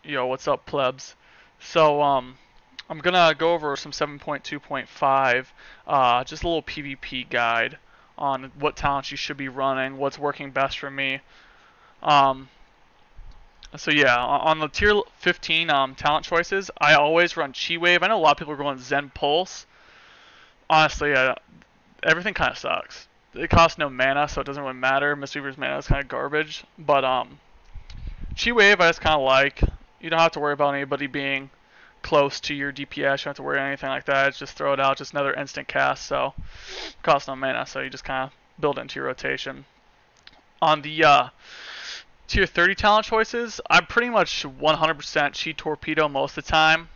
Yo, what's up, plebs? So, I'm gonna go over some 7.2.5, just a little PvP guide on what talents you should be running, what's working best for me. Um, so yeah, on the tier 15 talent choices, I always run Chi Wave. I know a lot of people are going Zen Pulse. Honestly, everything kind of sucks. It costs no mana, so it doesn't really matter. Mistweaver's mana is kind of garbage, but Chi Wave I just kind of like. You don't have to worry about anybody being close to your DPS. You don't have to worry about anything like that. Just throw it out. Just another instant cast. So it costs no mana. So you just kind of build it into your rotation. On the tier 30 talent choices, I'm pretty much 100% Chi Torpedo most of the time.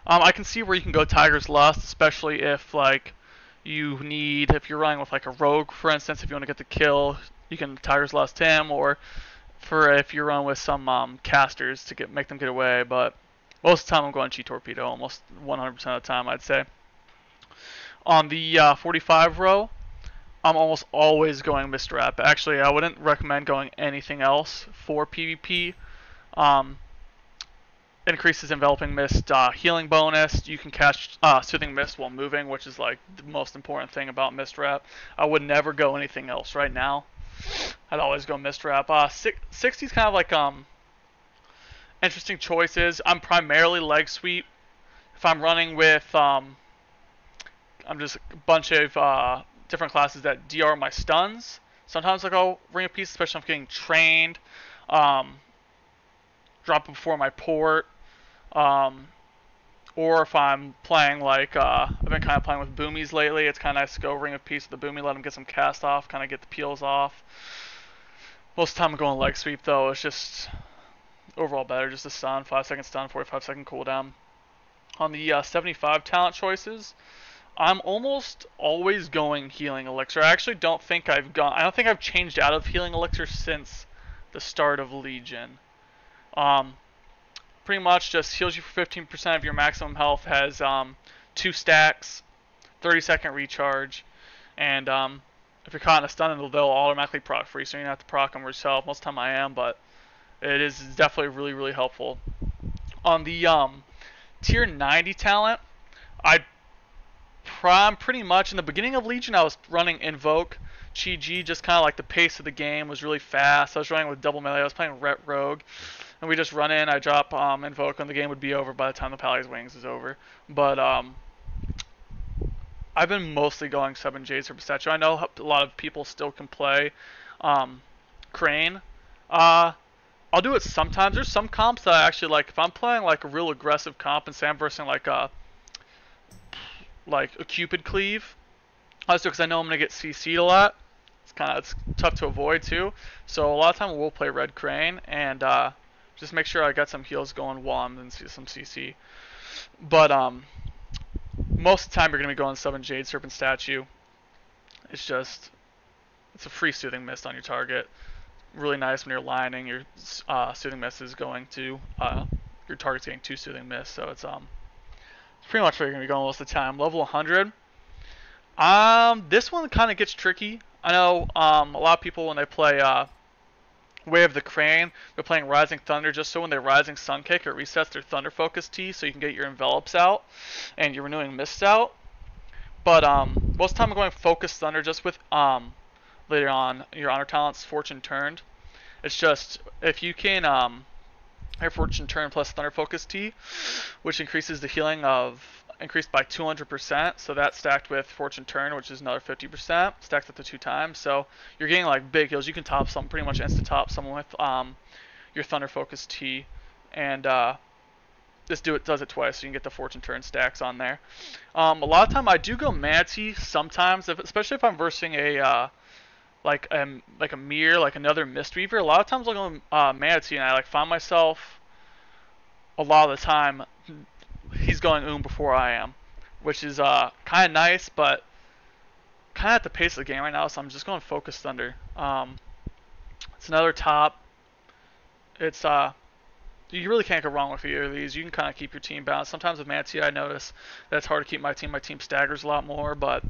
I can see where you can go Tiger's Lust, especially if if you're running with like a rogue, for instance, if you want to get the kill, you can Tiger's Lust him, or for if you're running with some casters to make them get away. But most of the time I'm going Chi Torpedo, almost 100% of the time I'd say. On the 45 row, I'm almost always going Mistwrap. Actually, I wouldn't recommend going anything else for PvP. Um, Increases enveloping mist healing bonus. You can cast soothing mist while moving, which is like the most important thing about Mistwrap. I would never go anything else right now. I'd always go Mistwrap. 60 is kind of like interesting choices. I'm primarily leg sweep. If I'm running with I'm just a bunch of different classes that DR my stuns. Sometimes I go Ring of Peace, especially if I'm getting trained. Drop it before my port. Or if I'm playing like, I've been kind of playing with boomies lately. It's kind of nice to go Ring of Peace with the boomie, let them get some cast off, kind of get the peels off. Most of the time I'm going leg sweep though. It's just overall better. Just a stun, 5-second stun, 45-second cooldown. On the 75 talent choices, I'm almost always going healing elixir. I actually don't think I don't think I've changed out of healing elixir since the start of Legion. Pretty much just heals you for 15% of your maximum health, has 2 stacks, 30-second recharge, and if you're caught in a stun, they'll automatically proc free, so you don't have to proc them yourself. Most of the time I am, but it is definitely really, really helpful. On the tier 90 talent, I'm pretty much, in the beginning of Legion, I was running Invoke, Chi G, just kind of like the pace of the game was really fast. I was running with double melee, I was playing Ret Rogue, and we just run in, I drop Invoke, and the game would be over by the time the Pally's Wings is over. But I've been mostly going 7 Jades for Pistachio. I know a lot of people still can play Crane. I'll do it sometimes. There's some comps that I actually like. If I'm playing like a real aggressive comp and say I'm versing like a Cupid Cleave, I just do it because I know I'm gonna get CC'd a lot. It's tough to avoid too. So a lot of time we'll play Red Crane and just make sure I got some heals going while I'm in some CC. But most of the time you're gonna be going 7 Jade Serpent Statue. It's a free Soothing Mist on your target. Really nice when you're lining. Your Soothing Mist is going to your target's getting 2 Soothing Mist, so it's pretty much where you're gonna be going most of the time. Level 100. This one kind of gets tricky. I know a lot of people when they play Way of the Crane, they're playing Rising Thunder just so when they're Rising Sunkick, it resets their Thunder Focus T so you can get your envelops out and your renewing mists out. But most of the time I'm going Focus Thunder just with later on your honor talents Fortune Turned. It's just if you can your Fortune Turn plus Thunder Focus T, which increases the healing increased by 200%, so that's stacked with Fortune Turn, which is another 50%, stacked up to 2 times, so you're getting like big heals. You can top someone, pretty much instant top someone with your Thunder Focus T, and this does it twice, so you can get the Fortune Turn stacks on there. A lot of time I do go Mana Tea sometimes, especially if I'm versing a like a mirror, like another Mistweaver. A lot of times I'll go Mana Tea, and I find myself a lot of the time he's going before I am, which is kind of nice, but kind of at the pace of the game right now, so I'm just going Focus Thunder. It's another top. It's you really can't go wrong with either of these. You can kind of keep your team balanced. Sometimes with Mana Tea, I notice that it's hard to keep my team. My team staggers a lot more, but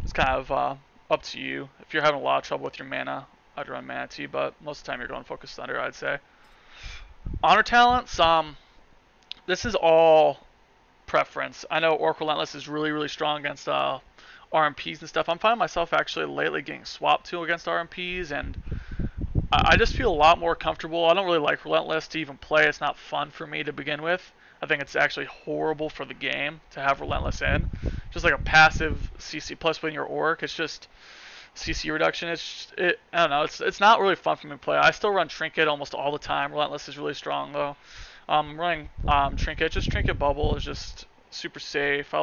it's kind of up to you. If you're having a lot of trouble with your mana, I'd run Mana Tea, but most of the time you're going Focus Thunder, I'd say. Honor talents, this is all preference. I know Orc Relentless is really, really strong against RMPs and stuff. I'm finding myself actually lately getting swapped to against RMPs, and I just feel a lot more comfortable. I don't really like Relentless to even play. It's not fun for me to begin with. I think it's actually horrible for the game to have Relentless in. Just like a passive CC plus when you're Orc, it's just CC reduction. I don't know. It's not really fun for me to play. I still run Trinket almost all the time. Relentless is really strong though. Running Trinket. Just Trinket Bubble is just super safe.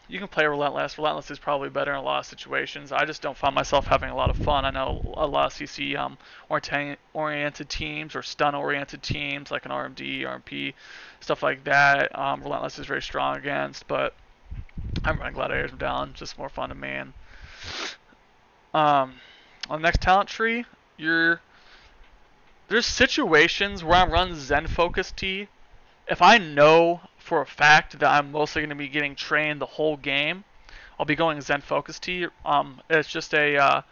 You can play Relentless. Relentless is probably better in a lot of situations. I just don't find myself having a lot of fun. I know a lot of CC oriented teams or stun oriented teams like an RMD, RMP, stuff like that. Relentless is very strong against, but I'm running Gladiators Medallion. Just more fun to me. And on the next talent tree, there's situations where I'm running Zen Focus T. If I know for a fact that I'm mostly going to be getting trained the whole game, I'll be going Zen Focus T. It's just a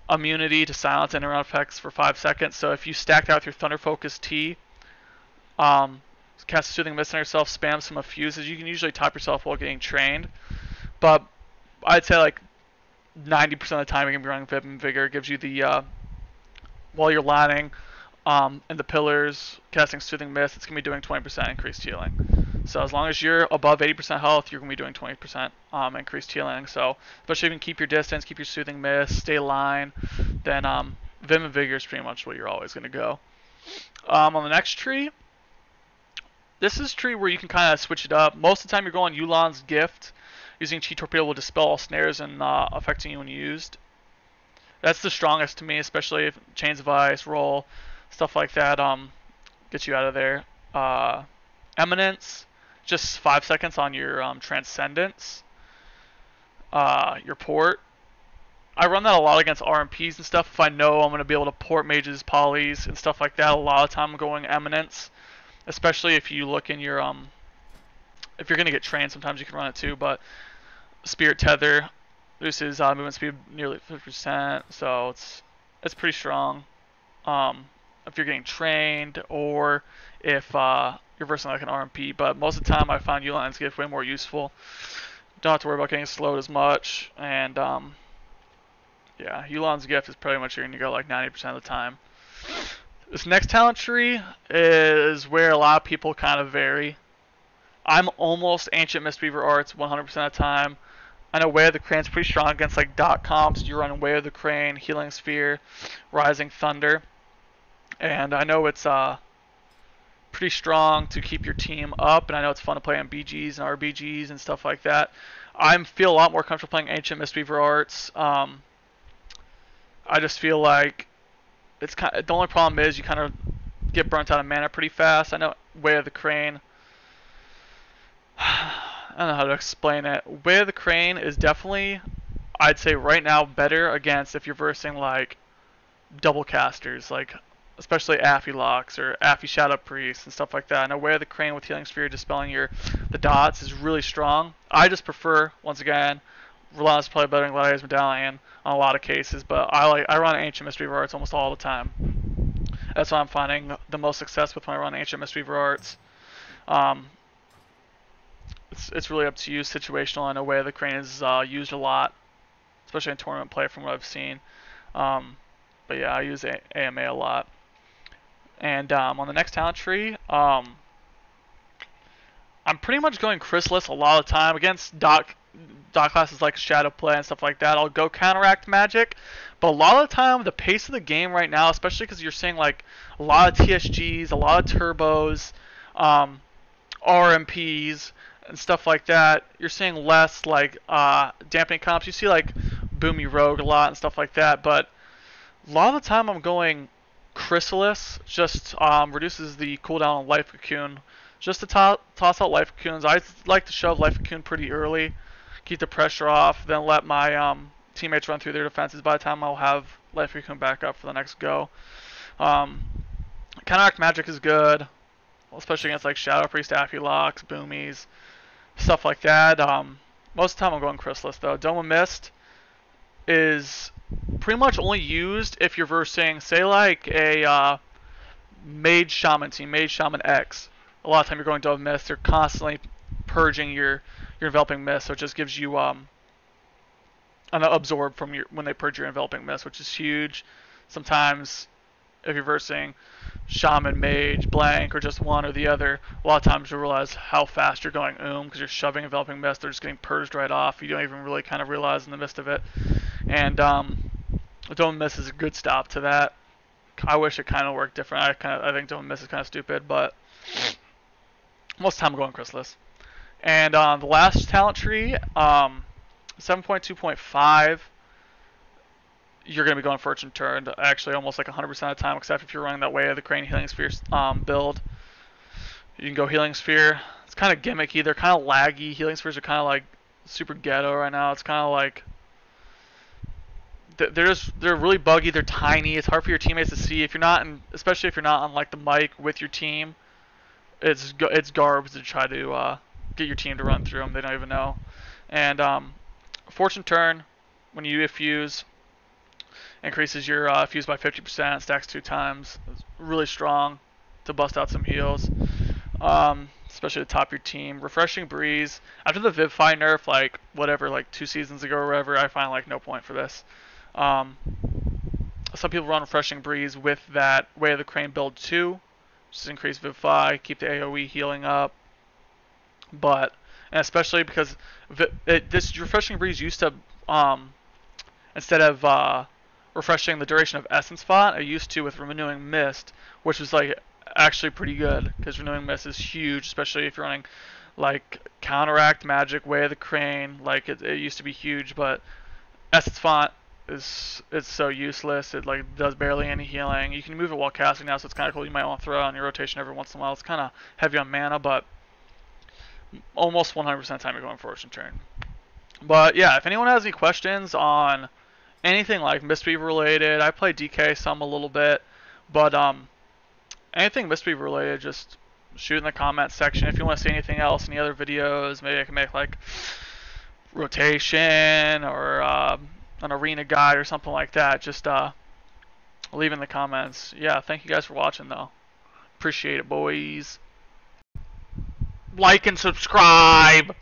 immunity to silence and interrupt effects for 5 seconds. So if you stack that with your Thunder Focus T, cast a Soothing Mist on yourself, spam some fuses, you can usually top yourself while getting trained. But I'd say like 90% of the time you're going to be running Vib and Vigor. It gives you the, while you're landing in the pillars, casting Soothing Mist, it's going to be doing 20% increased healing. So as long as you're above 80% health, you're going to be doing 20% increased healing. So especially if you can keep your distance, keep your Soothing Mist, stay line, then Vim and Vigor is pretty much where you're always going to go. On the next tree, this is a tree where you can kind of switch it up. Most of the time you're going Yu'lon's Gift. Using Chi Torpedo will dispel all snares and affecting you when used. That's the strongest to me, especially if Chains of Ice, Roll, stuff like that gets you out of there. Eminence, just 5 seconds on your Transcendence. Your Port. I run that a lot against RMPs and stuff. If I know I'm going to be able to port mages, polys, and stuff like that, a lot of time I'm going Eminence. Especially if you look in your, if you're going to get trained, sometimes you can run it too, but Spirit Tether reduces movement speed nearly 50%, so it's pretty strong. If you're getting trained or if you're versing like an RMP, but most of the time I find Yu'lon's Gift way more useful. Don't have to worry about getting slowed as much, and yeah, Yu'lon's Gift is pretty much you're going to go like 90% of the time. This next talent tree is where a lot of people kind of vary. I'm almost Ancient Mistweaver Arts 100% of the time. I know Way of the Crane's pretty strong against like dot comps. You're running Way of the Crane, Healing Sphere, Rising Thunder. And I know it's pretty strong to keep your team up, and I know it's fun to play on BGs and RBGs and stuff like that. I feel a lot more comfortable playing Ancient Mistweaver Arts. I just feel like it's the only problem is you kind of get burnt out of mana pretty fast. I know Way of the Crane. I don't know how to explain it. Way of the Crane is definitely, I'd say right now, better against if you're versing like double casters, like especially Affylocks or Affy Shadow Priest and stuff like that. I know Way of the Crane with Healing Sphere dispelling the dots is really strong. I just prefer, once again, Relentless is probably better than Gladiator's Medallion on a lot of cases, but I run Ancient Mistweaver Arts almost all the time. That's what I'm finding the most success with when I run Ancient Mistweaver Arts. It's really up to you, situational. I know Way of the Crane is used a lot, especially in tournament play from what I've seen. But yeah, I use AMA a lot. And on the next talent tree, I'm pretty much going Chrysalis a lot of the time against dot classes like Shadow Play and stuff like that. I'll go Counteract Magic, but a lot of the time the pace of the game right now, especially because you're seeing like a lot of TSGs, a lot of turbos, RMPs and stuff like that, you're seeing less like dampening comps. You see like Boomy Rogue a lot and stuff like that, but a lot of the time I'm going Chrysalis. Just reduces the cooldown on Life Cocoon. Just to toss out Life Cocoons. I like to shove Life Cocoon pretty early, keep the pressure off, then let my teammates run through their defenses. By the time I'll have Life Cocoon back up for the next go. Counteract Magic is good, especially against like Shadow Priest, Affylocks, Boomies, stuff like that. Most of the time I'm going Chrysalis though. Dome of Mist is pretty much only used if you're versing, say like a Mage Shaman team, Mage Shaman X, a lot of time you're going Dove Mist. They're constantly purging your enveloping mist, so it just gives you an absorb from your when they purge your enveloping mist, which is huge. Sometimes if you're versing Shaman, Mage, Blank, or just one or the other, a lot of times you'll realize how fast you're going because you're shoving enveloping mist. They're just getting purged right off. You don't even really kind of realize in the midst of it. And Dome Mist is a good stop to that. I wish it kind of worked different. I think Dome Mist is kind of stupid, but most of the time I'm going Chrysalis. And the last talent tree, 7.2.5, you're going to be going Fortune Turned, actually almost like 100% of the time, except if you're running that Way of the Crane Healing Sphere build. You can go Healing Sphere. It's kind of gimmicky. They're kind of laggy. Healing Spheres are kind of like super ghetto right now. It's kind of like they're really buggy. They're tiny. It's hard for your teammates to see if you're not, especially if you're not on like the mic with your team. It's garbage to try to get your team to run through them. They don't even know. And Fortune Turn, when you fuse, increases your fuse by 50%, stacks 2 times. It's really strong to bust out some heals, especially to top your team. Refreshing Breeze. After the Vivify nerf, like 2 seasons ago or whatever, I find like no point for this. Some people run Refreshing Breeze with that Way of the Crane build too. Just increase Vivify, keep the AoE healing up. And especially because this Refreshing Breeze used to, instead of refreshing the duration of Essence Font, it used to with Renewing Mist, which was like actually pretty good because Renewing Mist is huge, especially if you're running like Counteract, Magic, Way of the Crane. Like it used to be huge, but Essence Font it's so useless. It like does barely any healing. You can move it while casting now, so it's kind of cool. You might want to throw it on your rotation every once in a while. It's kind of heavy on mana, but almost 100% of the time you're going Fortune Turn. But yeah, if anyone has any questions on anything like Mistweaver related, I play DK some a little bit, but anything Mistweaver related, just shoot in the comments section. If you want to see anything else, any other videos, maybe I can make like rotation or an arena guide or something like that. Just leave in the comments. Yeah, thank you guys for watching though. Appreciate it, boys. Like and subscribe.